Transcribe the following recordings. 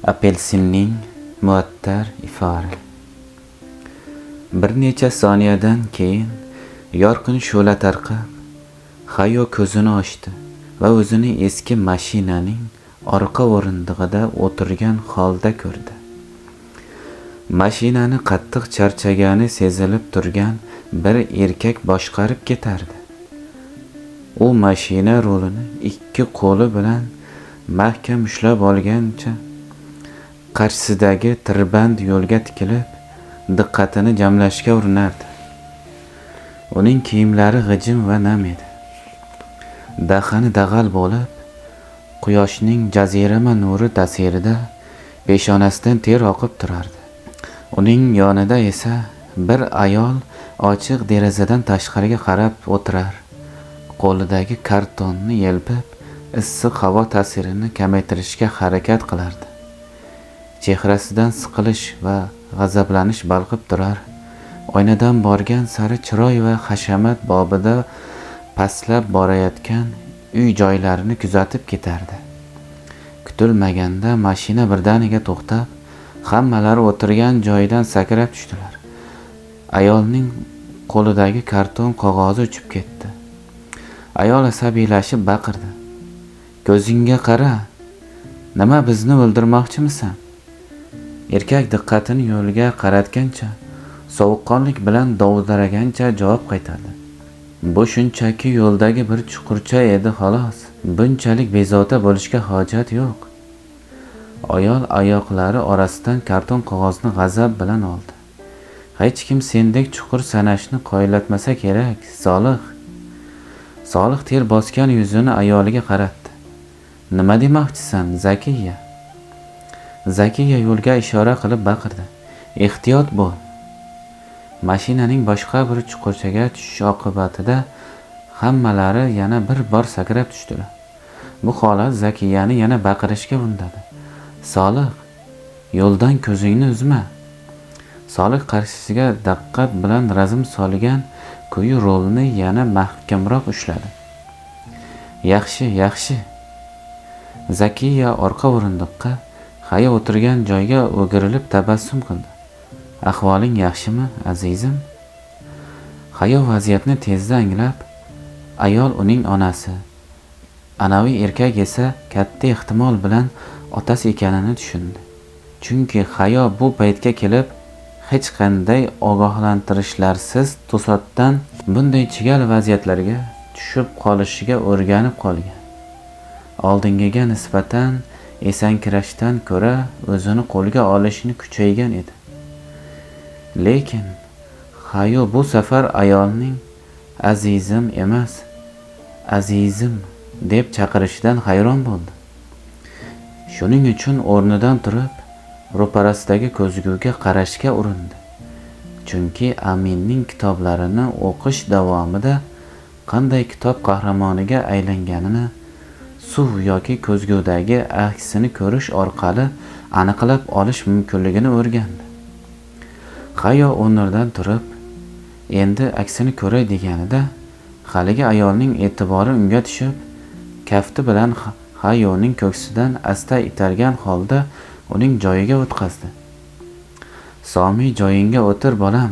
Apelsinning muattar ifori. Bir necha soniyadan keyin yorqin shu'la tarqab, Hayo ko'zini ochdi va o'zini eski mashinaning orqa o'rindig'ida o'tirgan holda ko'rdi. Mashinani qattiq charchagani sezilib turgan bir erkak boshqarib ketardi. U mashina rulini ikki qo'li bilan mahkam ushlab olgancha qarshisidagi tirband yo'lga tikilib, diqqatini jamlashga urinardi. Uning kiyimlari g'ijim va nam edi. Dahani dag'al bo'lib, quyoshning jazirama nuri ta'sirida peshonasidan ter oqib turardi. Uning yonida esa bir ayol ochiq derazadan tashqariga qarab o'tirar, qo'lidagi kartonni yelpib, issiq havo ta'sirini kamaytirishga harakat qilardi. Chehrasidan siqilish va g'azablanish balqib turar. Oynadan borgan sari chiroy va hashamat bobida pastlab borayotgan uy-joylarini kuzatib ketardi. Kutilmaganda mashina birdaniga to'xtab, hammalari o'tirgan joyidan sakrab tushdilar. Ayolning qo'lidagi karton qog'ozi uchib ketdi. Ayol asabiylashib baqirdi. "Ko'zingga qara. Nima, bizni o'ldirmoqchimisan?" Erkak diqqatini yo'lga qaratgancha, sovuqqonlik bilan dovdiragancha javob qaytardi. "Bu shunchaki yo'ldagi bir chuqurcha edi, xolos. Bunchalik bezovta bo'lishga hojat yo'q." Ayol oyoqlari orasidan karton qog'ozni g'azab bilan oldi. "Hech kim sendek chuqur sanashni qoyillatmasa kerak, Solih." Solih ter bosgan yuzini ayoliga qaratdi. "Nima demoqchisan, Zakiya?" Zakiya yo'lga ishora qilib baqirdi. "Ehtiyot bo'l." Mashinaning boshqa bir chuqurchaga tushishi oqibatida hammalari yana bir bor sakrab tushdilar. Bu holat Zakiyani yana baqirishga undadi. "Solih, yo'ldan ko'zingni uzma." Solih qarshisiga diqqat bilan razm solgan quyi rolni yana mahkamroq ushladi. "Yaxshi, yaxshi." Zakiya orqa o'rindiqqa, Hayo o'tirgan joyga o'girilib tabassum qildi. "Ahvoling yaxshimi, azizim?" Hayo vaziyatni tezda anglab, ayol uning onasi, anavi erkak esa katta ehtimol bilan otasi ekanini tushundi. Chunki Hayo bu paytga kelib hech qanday ogohlantirishlarsiz to'satdan bunday chigal vaziyatlarga tushib qolishiga o'rganib qolgan. Oldingiga nisbatan esankirashdan ko'ra o'zini qo'lga olishni kuchaygan edi. Lekin Hayo bu safar ayolning azizim emas, azizim deb chaqirishidan hayron bo'ldi. Shuning uchun o'rnidan turib, ro'parasidagi ko'zguga qarashga urindi. Chunki Aminning kitoblarini o'qish davomida qanday kitob qahramoniga aylanganini suv yoki ko'zgudagi aksini ko'rish orqali aniqlab olish mumkinligini o'rgandi. Hayo o'rnidan turib, endi aksini ko'ray deganida, haligi ayolning e'tibori unga tushib, kafti bilan Hayoning ko'ksidan asta itargan holda uning joyiga o'tqazdi. "Somi, joyingga o'tir, bolam."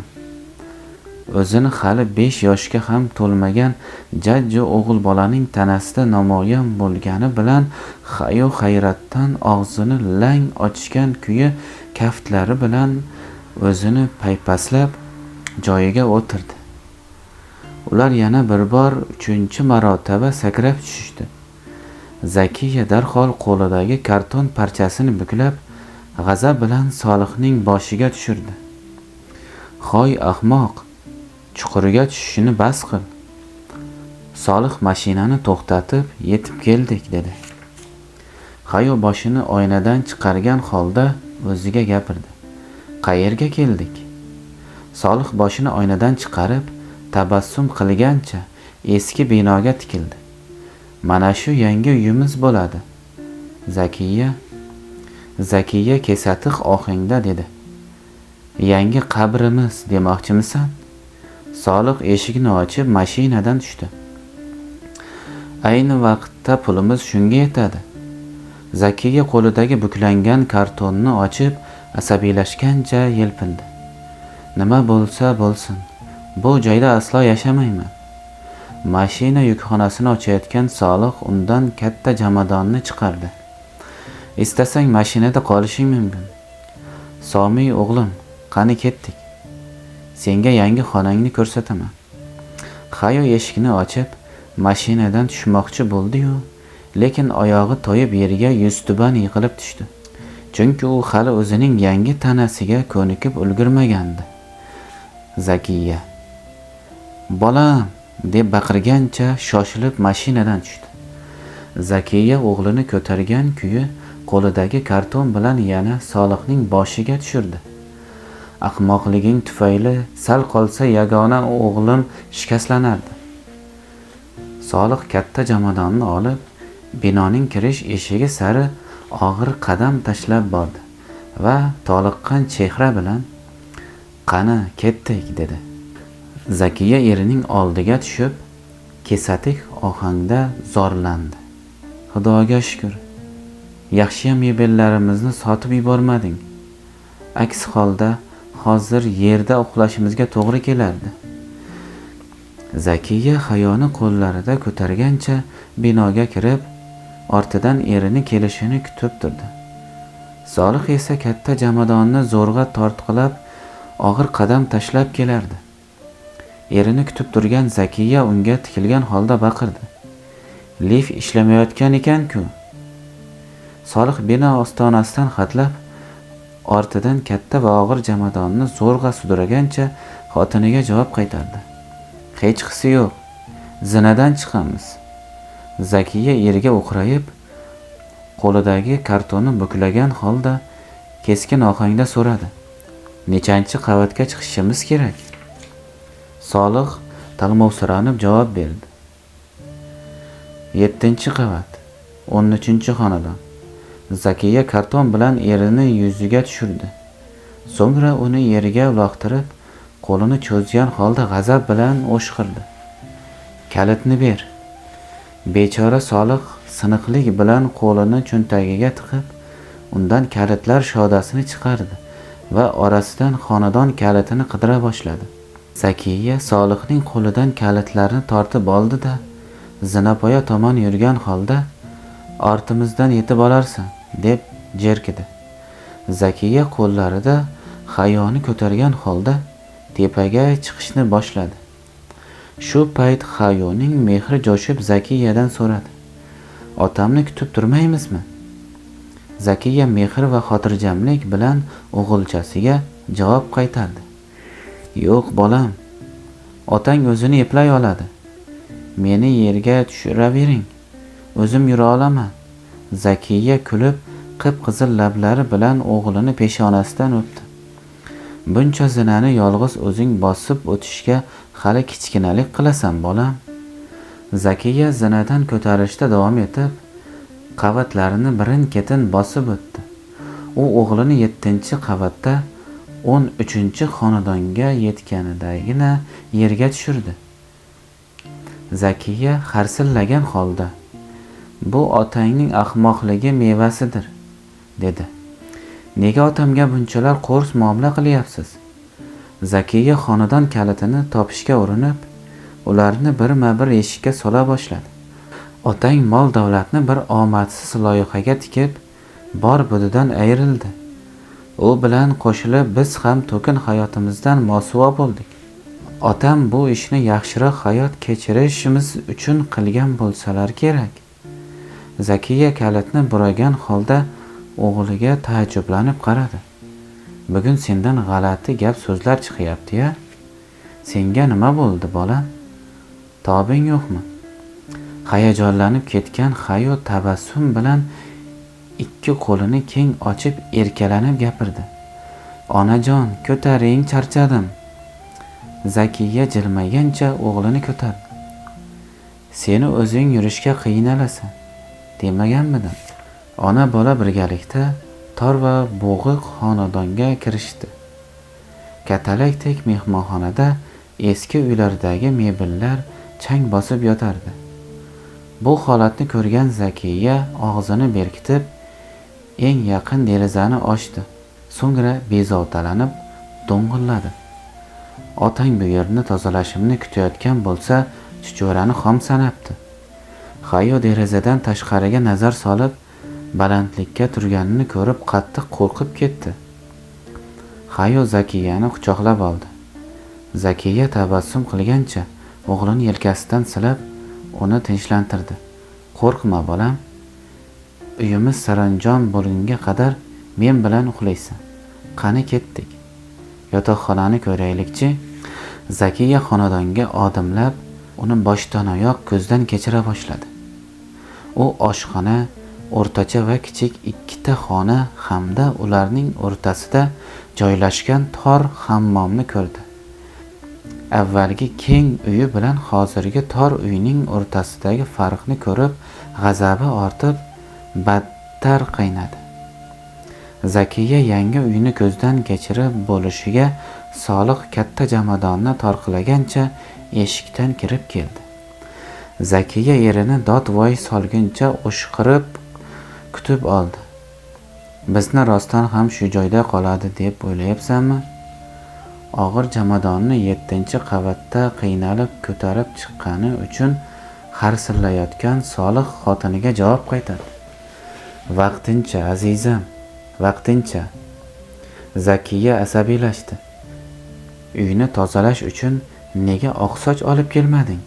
O'zini hali 5 yoshga ham to'lmagan jajji o'g'il bolaning tanasida namoyon bo'lgani bilan Hayo hayratdan og'zini lang ochgan kuyi kaftlari bilan o'zini paypaslab joyiga o'tirdi. Ular yana bir bor 3-marotaba sakrab tushishdi. Zakiya darhol qo'lidagi karton parchasini buklab, g'azab bilan Solihning boshiga tushirdi. "Hoy ahmoq, chuqurga tushishini bas qil." Solih mashinani to'xtatib, "Yetib keldik", dedi. Hayo boshini oynadan chiqargan holda o'ziga gapirdi. "Qayerga keldik?" Solih boshini oynadan chiqarib, tabassum qilgancha eski binoga tikildi. "Mana shu yangi uyimiz bo'ladi, Zakiya kesatiq ohangda dedi. "Yangi qabrimiz demoqchimisan?" Solih eshikni ochib mashinadan tushdi. "Ayni vaqtda pulimiz shunga yetadi." Zakiya qo'lidagi buklangan kartonni ochib, asabiylashgancha yelpindi. Nima bo'lsa bo'lsin, bu joyda aslo yashamayman. Mashina yukxonasini ochayotgan Solih undan katta jomadonni chiqardi. Istasang mashinada qolishing mumkin. Somiy o'g'lim, qani ketdik. Senga yangi xonangni ko'rsataman. Hayo eshikni ochib, mashinadan tushmoqchi bo'ldi-yu, lekin oyog'i toyib yerga yuztuban yiqilib tushdi. Chunki u hali o'zining yangi tanasiga ko'nikib ulgurmagandi. Zakiya, "Bolam!" deb baqirgancha shoshilib mashinadan tushdi. Zakiya o'g'lini ko'targan kuyi qo'lidagi karton bilan yana Solihning boshiga tushirdi. Ahmoqliging tufayli sal qolsa yagona o'g'lim shikastlanardi. Solih katta jomadonni olib, binoning kirish eshigi sari og'ir qadam tashlab bordi va toliqqan chehra bilan "Qani, ketdik" dedi. Zakiya erining oldiga tushib, kesatik ohangda zorlandi. "Xudoga shukr. Yaxshiyam mebellarimizni sotib yubormading. Aks holda hozir yerda uxlashimizga to'g'ri kelardi." Zakiya Hayoni qo'llarida ko'targancha binoga kirib, ortidan erini kelishini kutib turdi. Solih esa katta jomadonni zo'rg'a tortqilab, og'ir qadam tashlab kelardi. Erini kutib turgan Zakiya unga tikilgan holda baqirdi. "Lift ishlamayotgan ekan-ku." Solih bino ostonasidan hatlab, ortidan katta va og'ir jomadonni zo'rg'a sudragancha xotiniga javob qaytardi. "Hech qisi yo'q. Zinadan chiqamiz." Zakiya eriga o'qrayib, qo'lidagi kartonni buklagan holda keskin ohangda so'radi. "Nechanchi qavatga chiqishimiz kerak?" Solih talmovsiranib javob berdi. 7-qavat, 13-xonadon. Zakiya karton bilan erini yuziga tushirdi. So'ngra uni yerga uloqtirib, qo'lini cho'zgan holda g'azab bilan o'shqirdi. "Kalitni ber." Bechora Solih siniqlik bilan qo'lini cho'ntagiga tiqib, undan kalitlar shodasini chiqardi va orasidan xonadon kalitini qidira boshladi. Zakiya Solihning qo'lidan kalitlarni tortib oldi-da, zinapoya tomon yurgan holda "Ortimizdan yetib olarsan" deb jerkidi. Zakiya qo'llarida Hayoni ko'targan holda tepaga chiqishni boshladi. Shu payt Hayoning mehri jo'shib Zakiyadan so'radi. "Otamni kutib turmaymizmi?" Zakiya mehr va xotirjamlik bilan o'g'ilchasiga javob qaytardi. "Yo'q bolam, otang o'zini eplay oladi. Meni yerga tushiravering, o'zim yura olaman." Zakiya kulib, qip-qizil lablari bilan o'g'lini peshonasidan o'pdi. "Buncha zinani yolg'iz o'zing bosib o'tishga hali kichkinalik qilasan, bolam." Zakiya zinadan ko'tarishda davom etib, qavatlarini birin-ketin bosib o'tdi. U o'g'lini 7-qavatda 13-xonadonga yetganidagina yerga tushirdi. Zakiya harsillagan holda, "Bu otangning ahmoqligi mevasidir", dedi. "Nega otamga bunchalar qo'rs muomala qilyapsiz?" Zakiya xonadon kalitini topishga urinib, ularni birma-bir eshikka sola boshladi. Otang mol-davlatni bir omadsiz loyihaga tikib, bor budidan ayrildi. U bilan qo'shilib biz ham to'kin hayotimizdan mosuvo bo'ldik. Otam bu ishni yaxshiroq hayot kechirishimiz uchun qilgan bo'lsalar kerak." Zakiya kalitni buragan holda o'g'liga taajjublanib qaradi. "Bugun sendan g'alati gap so'zlar chiqyapti-ya. Senga nima bo'ldi, bolam? Tobing yo'qmi?" Hayajonlanib ketgan Hayo tabassum bilan ikki qo'lini keng ochib erkalanib gapirdi. "Onajon, ko'taring, charchadim." Zakiya jilmaygancha o'g'lini ko'tardi. "Seni o'zing yurishga qiynalasan, demaganmidim?" Ona bola birgalikda tor va bo'g'iq xonadonga kirishdi. Katalakdek mehmonxonada eski uylardagi mebellar chang bosib yotardi. Bu holatni ko'rgan Zakiya og'zini berkitib, eng yaqin derazani ochdi. So'ngra bezovtalanib do'ng'illadi. Otang bu yerni tozalashimni kutayotgan bo'lsa, chuchvarani xom sanabdi. Hayo derazadan tashqariga nazar solib, balandlikka turganini ko'rib qattiq qo'rqib ketdi. Hayo Zakiyani quchoqlab oldi. Zakiya tabassum qilgancha o'g'lini yelkasidan silab, uni tinchlantirdi. Qo'rqma bolam. Uyimiz saranjom bo'lgunga qadar men bilan uxlaysan. Qani ketdik. Yotoqxonani ko'raylikchi. Zakiya xonadonga odimlab, uni boshdan oyoq ko'zdan kechira boshladi. U oshxona, o'rtacha va kichik ikkita xona hamda ularning o'rtasida joylashgan tor hammomni ko'rdi. Avvalgi keng uyi bilan hozirgi tor uyning o'rtasidagi farqni ko'rib, g'azabi ortib, battar qaynadi. Zakiya yangi uyni ko'zdan kechirib bo'lishiga Solih katta jamadonni torqilagancha eshikdan kirib keldi. Zakiya erini dod-voy solguncha o'shqirib kutib oldi. Bizni rostdan ham shu joyda qoladi deb o'ylayapsanmi? Og'ir jamadonni 7-qavatda qiynalib ko'tarib chiqqani uchun harsillayotgan Solih xotiniga javob qaytardi. Vaqtincha azizam, vaqtincha. Zakiya asabiylashdi. Uyni tozalash uchun nega oqsoch olib kelmading?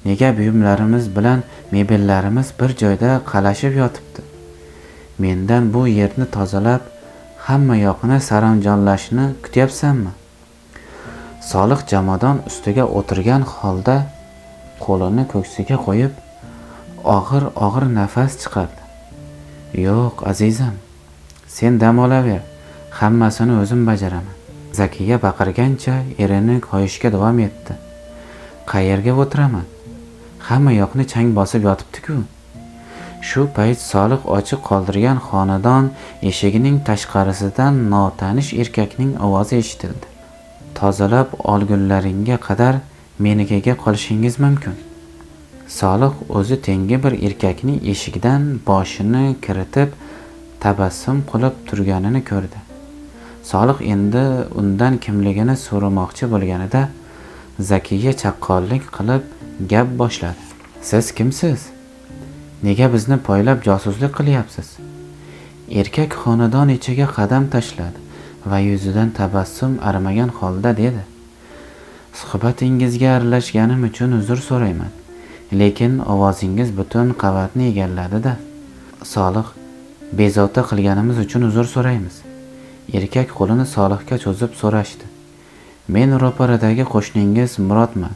Nega buyumlarimiz bilan mebellarimiz bir joyda qalashib yotibdi? Mendan bu yerni tozalab, hamma yoqni saranjonlashni kutyapsanmi? Solih jamadon ustiga o'tirgan holda qo'lini ko'ksiga qo'yib, og'ir nafas chiqardi. Yo'q, azizam. Sen dam olaver. Hammasini o'zim bajaraman. Zakiya baqirgancha erini qo'yishga davom etdi. Qayerga o'tiraman? Hamma yoqni chang bosib yotibdi-ku. Shu payt Solih ochiq qoldirgan xonadon eshigining tashqarisidan notanish erkakning ovozi eshitildi. Tozalab olgunlaringga qadar menikiga qolishingiz mumkin. Solih o'zi tengi bir erkakning eshikdan boshini kiritib tabassum qilib turganini ko'rdi. Solih endi undan kimligini so'ramoqchi bo'lganida Zakiya chaqqonlik qilib gap boshladi. Siz kimsiz? Nega bizni poylab josuslik qilyapsiz? Erkak xonadon ichiga qadam tashladi va yuzidan tabassum arimagan holda dedi. Suhbatingizga aralashganim uchun uzr so'rayman, lekin ovozingiz butun qavatni egalladi-da. Solih, bezovta qilganimiz uchun uzr so'raymiz. Erkak qo'lini Solihga cho'zib so'rashdi. Men ro'paradagi qo'shningiz Murodman.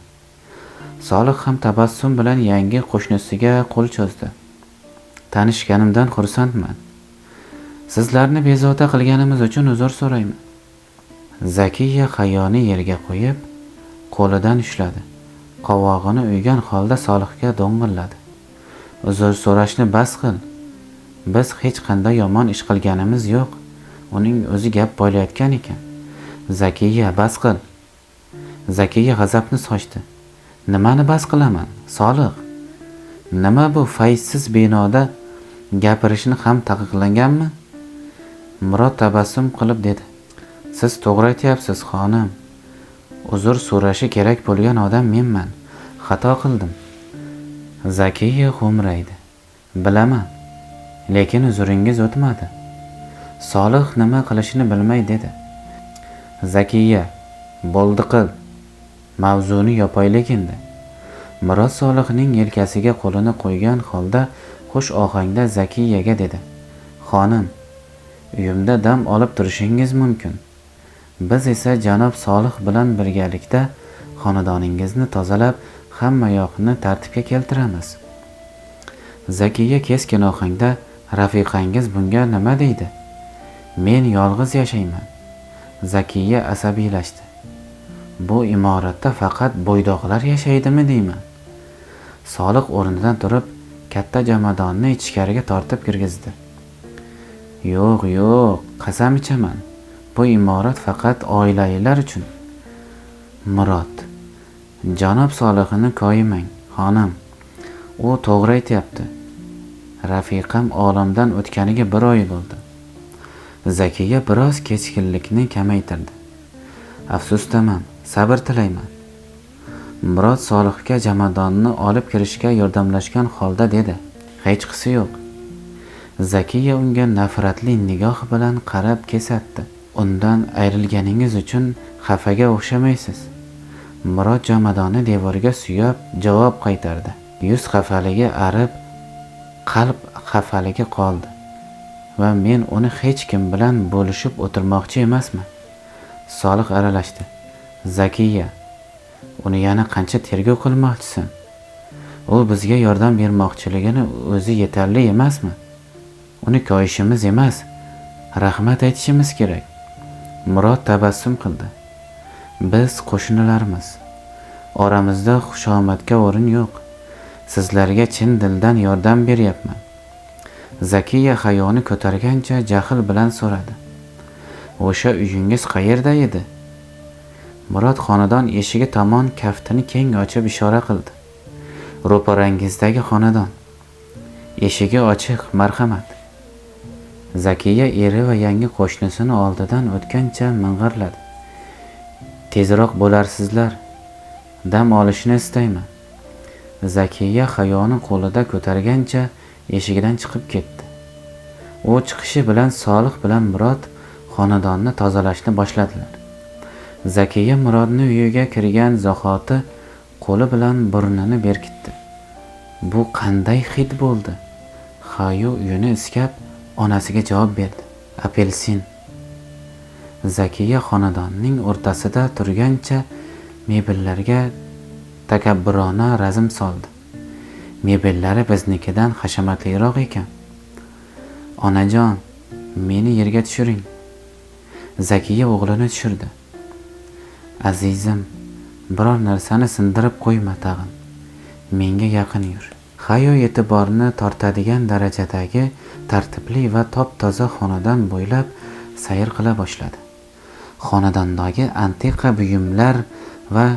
Solih ham tabassum bilan yangi qo'shnisiga qo'l cho'zdi. Tanishganimdan xursandman. Sizlarni bezovta qilganimiz uchun uzr so'rayman. Zakiya Hayoni yerga qo'yib, qo'lidan ushladi. Qovog'ini uygan holda Solihga do'ng'illadi. Uzr so'rashni bas qil. Biz hech qanday yomon ish qilganimiz yo'q. Uning o'zi gap bo'layotgan ekan. Zakiya, bas qil. Zakiya g'azabni sochdi. Nimani bas qilaman, Solih? Nima bu fayzsiz binoda gapirishni ham taqiqlanganmi? Murod tabassum qilib dedi. Siz to'g'ri aytyapsiz, xonim. Uzr so'rashi kerak bo'lgan odam menman. Xato qildim. Zakiya xo'mraydi. Bilaman, lekin uzringiz o'tmadi. Solih nima qilishini bilmay dedi. Zakiya, bo'ldi qil. Mavzuni yopaylik endi. Murod Solihning yelkasiga qo'lini qo'ygan holda xush ohangda Zakiyaga dedi. Xonim, uyimda dam olib turishingiz mumkin. Biz esa janob Solih bilan birgalikda xonadoningizni tozalab, hamma yoqni tartibga keltiramiz. Zakiya keskin ohangda, rafiqangiz bunga nima deydi? Men yolg'iz yashayman. Zakiya asabiylashdi. Bu imoratda faqat bo'ydoqlar yashaydimi deyman? Solih o'rnidan turib, katta jamadonni ichkariga tortib kirgizdi. Yo'q, qasam ichaman. Bu imorat faqat oilalar uchun. Murod, janob Solihni koyimang, xonim. U to'g'ri aytyapti. rafiqam olamdan o'tganiga 1 oy bo'ldi. Zakiya biroz keskinlikni kamaytirdi. Afsusdaman, sabr tilayman. Murod Solihga jomadonni olib kirishga yordamlashgan holda dedi. Hech qisi yo'q. Zakiya unga nafratli nigoh bilan qarab kesatdi. Undan ayrilganingiz uchun xafaga o'xshamaysiz. Murod jomadonni devorga suyab javob qaytardi. Yuz xafaligi arib, qalb xafaligi qoldi va men uni hech kim bilan bo'lishib o'tirmoqchi emasman. Solih aralashdi. Zakiya, uni yana qancha tergov qilmoqchisan? U bizga yordam bermoqchiligini o'zi yetarli emasmi? Uni koyishimiz emas, rahmat aytishimiz kerak. Murod tabassum qildi. Biz qo'shnilarmiz. Oramizda xushomadga o'rin yo'q. Sizlarga chin dildan yordam beryapman. Zakiya xayoni ko'targancha jahl bilan so'radi. O'sha uyingiz qayerda edi? Murod xonadon eshigi tomon kaftini keng ochib ishora qildi. Ro'parangizdagi xonadon. Eshigi ochiq, marhamat. Zakiya eri va yangi qo'shnisini oldidan o'tgancha ming'irladi. Tezroq bo'larsizlar. Dam olishni istayman. Zakiya xayoni qo'lida ko'targancha eshigidan chiqib ketdi. U chiqishi bilan Solih bilan Murod xonadonni tozalashni boshladilar. Zakiya Murodning uyiga kirgan zahoti qo'li bilan burnini berkitdi. Bu qanday hid bo'ldi? Xayo uyini iskab onasiga javob berdi. Apelsin. Zakiya xonadonning o'rtasida turgancha mebellarga takabbirona razm soldi. Mebellari biznikidan hashamatliroq ekan. Onajon, meni yerga tushiring. Zakiya o'g'lini tushirdi. Azizim, biror narsani sindirib qo'yma tag'in. Menga yaqin yur. Xayo e'tiborni tortadigan darajadagi tartibli va top-toza xonadan bo'ylab sayr qila boshladi. Xonadondagi antiqa buyumlar va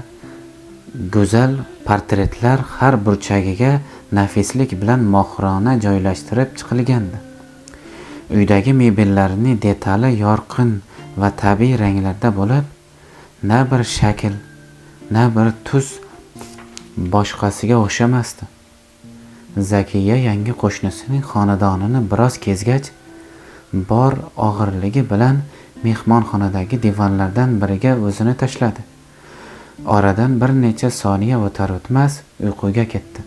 go'zal portretlar har burchagiga nafislik bilan mohirona joylashtirib chiqilgandi. Uydagi mebellarning detali yorqin va tabiiy ranglarda bo'lib, na bir shakl, na bir tus boshqasiga o'xshamasdi. Zakiya yangi qo'shnisining xonadonini biroz kezgach, bor og'irligi bilan mehmonxonadagi divonlardan biriga o'zini tashladi. Oradan bir necha soniya o'tar o'tmas uyquga ketdi.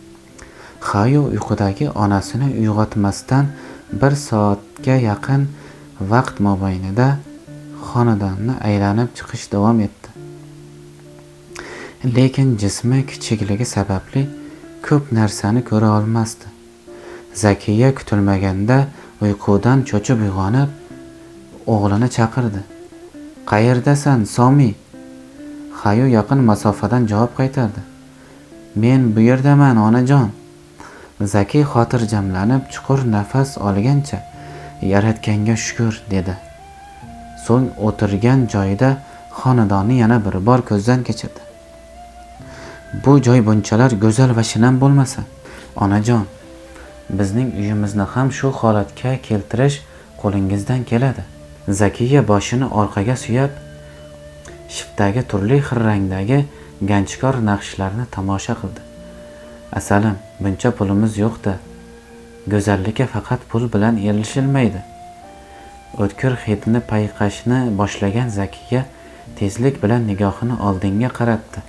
Xayo uyqudagi onasini uyg'otmasdan 1 soatga yaqin vaqt mobaynida xonadonni aylanib chiqish davom etdi. Lekin jismi kichikligi sababli ko'p narsani ko'ra olmasdi. Zakiya kutilmaganda uyqudan cho'chib uyg'onib, o'g'lini chaqirdi. Qayerdasan, Somi? Xayo yaqin masofadan javob qaytardi. Men bu yerdaman, onajon. Zaki xotirjamlanib chuqur nafas olgancha, Yaratganga shukr dedi. So'ng o'tirgan joyida xonadonni yana bir bor ko'zdan kechirdi. Bu joy bunchalar go'zal va shinam bo'lmasa, onajon, bizning uyimizni ham shu holatga keltirish qo'lingizdan keladi. Zakiya boshini orqaga suyab, shiftdagi turli xil rangdagi ganchkor naqshlarni tomosha qildi. Asalim, buncha pulimiz yo'q-da. Go'zallikka faqat pul bilan erishilmaydi. O'tkir hidni payqashni boshlagan Zakiya tezlik bilan nigohini oldinga qaratdi.